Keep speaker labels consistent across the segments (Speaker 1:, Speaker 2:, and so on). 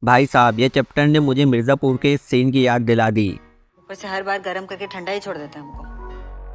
Speaker 1: भाई साहब, ये चैप्टर ने मुझे मिर्ज़ापुर के इस सीन की याद दिला दी।
Speaker 2: ऊपर से हर बार गर्म करके ठंडा ही छोड़ देते हैं हमको।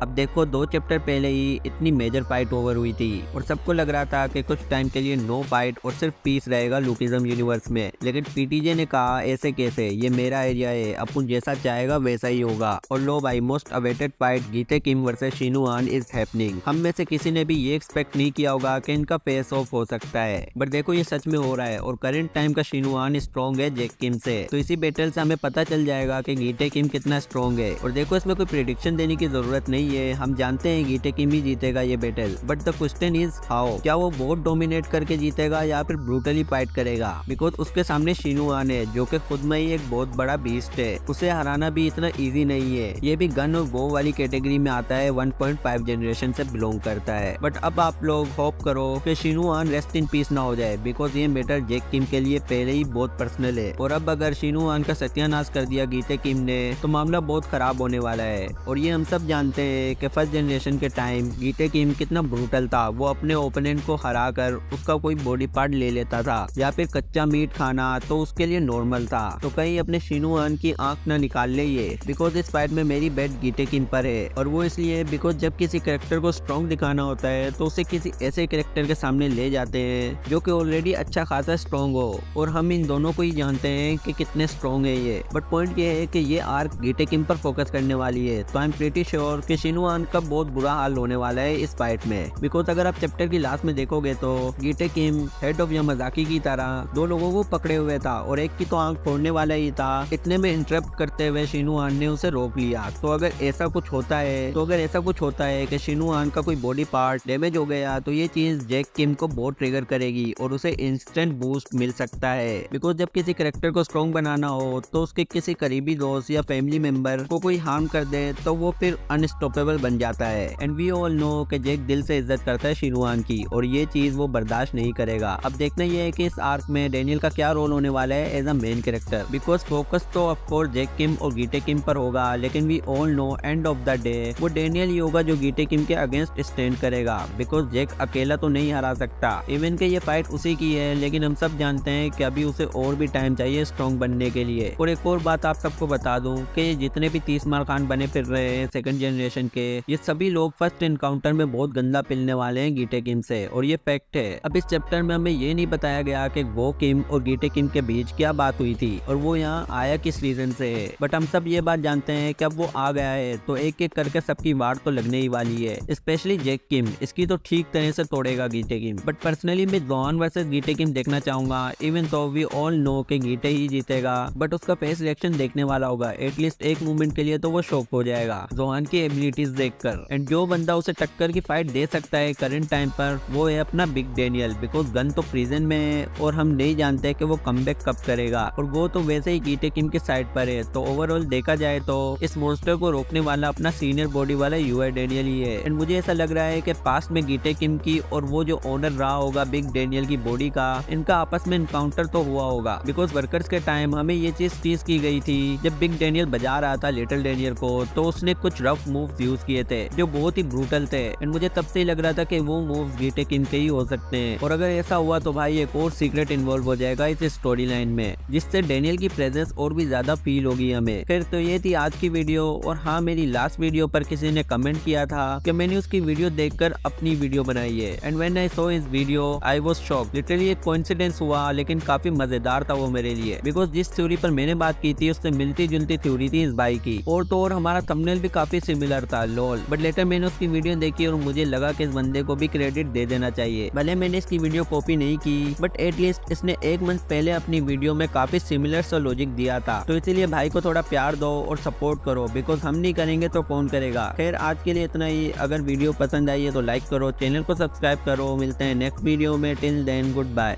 Speaker 1: अब देखो, 2 चैप्टर पहले ही इतनी मेजर फाइट ओवर हुई थी और सबको लग रहा था कि कुछ टाइम के लिए नो फाइट और सिर्फ पीस रहेगा लुकिज्म यूनिवर्स में। लेकिन पीटीजे ने कहा ऐसे कैसे, ये मेरा एरिया है, अपन जैसा चाहेगा वैसा ही होगा। और लो भाई, मोस्ट अवेटेड फाइट गीते किम वर्सेस शिनुआन इज हैपनिंग। हम में से किसी ने भी ये एक्सपेक्ट नहीं किया होगा कि इनका फेस ऑफ हो सकता है, बट देखो ये सच में हो रहा है। और करंट टाइम का शिनुआन स्ट्रॉन्ग है जैक किम से, तो इसी बैटल से हमें पता चल जाएगा कि गीते किम कितना स्ट्रॉन्ग है। और देखो, इसमें कोई प्रेडिक्शन देने की जरूरत नहीं है, हम जानते हैं गीते किम ही जीतेगा ये battle. But the question is how, क्या वो बहुत डोमिनेट करके जीतेगा या फिर ब्रूटली फाइट करेगा। बिकॉज उसके सामने शिनुआन है जो कि खुद में ही एक बहुत बड़ा बीस्ट है, उसे हराना भी इतना इजी नहीं है। ये भी गन और बो वाली कैटेगरी में आता है, 1.5 जनरेशन से बिलोंग करता है। बट अब आप लोग होप करो कि शिनुआन रेस्ट इन पीस ना हो जाए, बिकॉज ये मैटर जैक किम के लिए पहले ही बहुत पर्सनल है। और अब अगर शिनुआन का सत्यानाश कर दिया गीते किम ने तो मामला बहुत खराब होने वाला है। और ये हम सब जानते हैं कि फर्स्ट जनरेशन के टाइम गीते किम कितना ब्रूटल था। वो अपने ओपोनेंट को हरा कर उसका कोई बॉडी पार्ट ले लेता था या फिर कच्चा मीट खाना तो उसके लिए नॉर्मल था। तो कहीं अपने शिनुआन की आंख न निकाल ले ये, बिकॉज इस फाइट में मेरी बेट गीते किम पर है। और वो इसलिए बिकॉज जब किसी कैरेक्टर को स्ट्रॉन्ग दिखाना होता है तो उसे किसी ऐसे कैरेक्टर के सामने ले जाते हैं जो कि ऑलरेडी अच्छा खासा स्ट्रॉन्ग हो। और हम इन दोनों को ही जानते हैं कि कितने स्ट्रॉन्ग है ये। बट पॉइंट ये है कि ये आर्क गीते किम पर फोकस करने वाली है, तो आई एम प्रीटी श्योर कि शिनुआन का बहुत बुरा हाल होने वाला है इस फाइट में। बिकॉज अगर आप चैप्टर की लास्ट में देखोगे तो गीते किम हेड ऑफ यामाजाकी की तरह 2 लोगों को पकड़े हुए था और एक की तो आंख फोड़ने वाला ही था। इतने में इंटरप्ट करते हुए शिनुआन ने उसे रोक लिया। तो अगर ऐसा कुछ होता है कि शिनुआन का कोई बॉडी पार्ट डैमेज हो गया तो ये चीज जैक किम को बहुत ट्रिगर करेगी और उसे इंस्टेंट बूस्ट मिल सकता है। बिकॉज जब किसी कैरेक्टर को स्ट्रॉन्ग बनाना हो तो उसके किसी करीबी दोस्त या फैमिली मेंबर को कोई हार्म कर दे तो वो फिर अनस्टॉपेबल बन जाता है। एंड वी ऑल नो कि जैक दिल से इज्जत करता है शिनुआन की और ये चीज वो बर्दाश्त नहीं करेगा। अब देखना ये है कि इस आर्क में डेनियल का क्या रोल होने वाला है as a main character. Because focus तो ऑफ कोर्स जैक किम और गीते किम पर होगा, लेकिन we all know end of the day वो डेनियल ही होगा जो गीते किम के अगेंस्ट स्टैंड करेगा। बिकॉज जैक अकेला तो नहीं हरा सकता, इवन के ये फाइट उसी की है। लेकिन हम सब जानते हैं कि अभी उसे और भी टाइम चाहिए स्ट्रॉन्ग बनने के लिए। और एक और बात आप सबको बता दूं कि जितने भी 30 मार खान बने फिर रहे हैं सेकंड जनरेशन के, ये सभी लोग फर्स्ट एनकाउंटर में बहुत गंदा पिलने वाले हैं गीते किम से, और ये फैक्ट है। अब इस चैप्टर में हमें ये नहीं बताया गया कि वो किम और गीते किम के बीच क्या बात हुई थी और वो यहाँ आया किस रीजन से है। बट हम सब ये बात जानते हैं कि अब वो आ गया है तो एक एक करके सबकी वार तो लगने ही वाली है। स्पेशली जैक किम, इसकी तो ठीक तरह से तोड़ेगा गीते किम। बट पर्सनली मैं जोहान वर्सेस गीते किम देखना चाहूंगा, इवन तो वी ऑल नो कि गीते ही जीतेगा। बट उसका फेस रिएक्शन देखने वाला होगा, एटलीस्ट एक मोमेंट के लिए तो वो शॉक हो जाएगा जोहान की एबिलिटीज देखकर। एंड जो बंदा उसे टक्कर की फाइट दे सकता है करंट टाइम पर वो है अपना बिग डेनियल। बिकॉज गन तो प्रिजन में है और हम नहीं जानते कि वो कमबैक कब करेगा, और वो तो वैसे ही गीते किम के साइड पर है। तो ओवरऑल देखा जाए तो इस मॉन्स्टर को रोकने वाला अपना सीनियर बॉडी वाला यूआई डेनियल ही है। एंड मुझे ऐसा लग रहा है कि पास्ट में गीते किम की और वो जो ओनर रहा होगा बिग डेनियल की बॉडी का, इनका आपस में इनकाउंटर तो हुआ होगा। बिकॉज वर्कर्स के टाइम हमें ये चीज टीज की गई थी, जब बिग डेनियल बजा रहा था लिटिल डेनियल को तो उसने कुछ रफ मूव्स यूज किए थे जो बहुत ही ब्रूटल थे। एंड मुझे तब से ही लग रहा था कि वो मूव्स गीते किम के ही हो सकते हैं। और अगर ऐसा हुआ तो भाई एक और सीक्रेट इन्वॉल्व हो जाएगा इस स्टोरी लाइन में, जिससे डेनियल की प्रेजेंस और भी ज्यादा फील होगी हमें। फिर तो ये थी आज की वीडियो। और हाँ, मेरी लास्ट वीडियो पर किसी ने कमेंट किया था कि मैंने उसकी वीडियो देखकर अपनी वीडियो बनाई है। And when I saw his video I was shocked. Literally एक कोइंसिडेंस हुआ, लेकिन काफी मजेदार था वो मेरे लिए। बिकॉज जिस थ्योरी पर मैंने बात की थी उससे मिलती जुलती थ्योरी थी इस भाई की, और तो और हमारा थंबनेल भी काफी सिमिलर था, लोल। बट लेटर मैंने उसकी वीडियो देखी और मुझे लगा कि इस बंदे को भी क्रेडिट दे देना चाहिए। भले मैंने इसकी वीडियो कॉपी नहीं की, बट एटलीस्ट इसने एक मंथ पहले अपनी वीडियो में काफी सिमिलर सा लॉजिक दिया था। तो इसीलिए भाई को थोड़ा प्यार दो और सपोर्ट करो, बिकॉज हम नहीं करेंगे तो कौन करेगा। खैर, आज के लिए इतना ही। अगर वीडियो पसंद आई है तो लाइक करो, चैनल को सब्सक्राइब करो। मिलते हैं नेक्स्ट वीडियो में। Till then, good bye.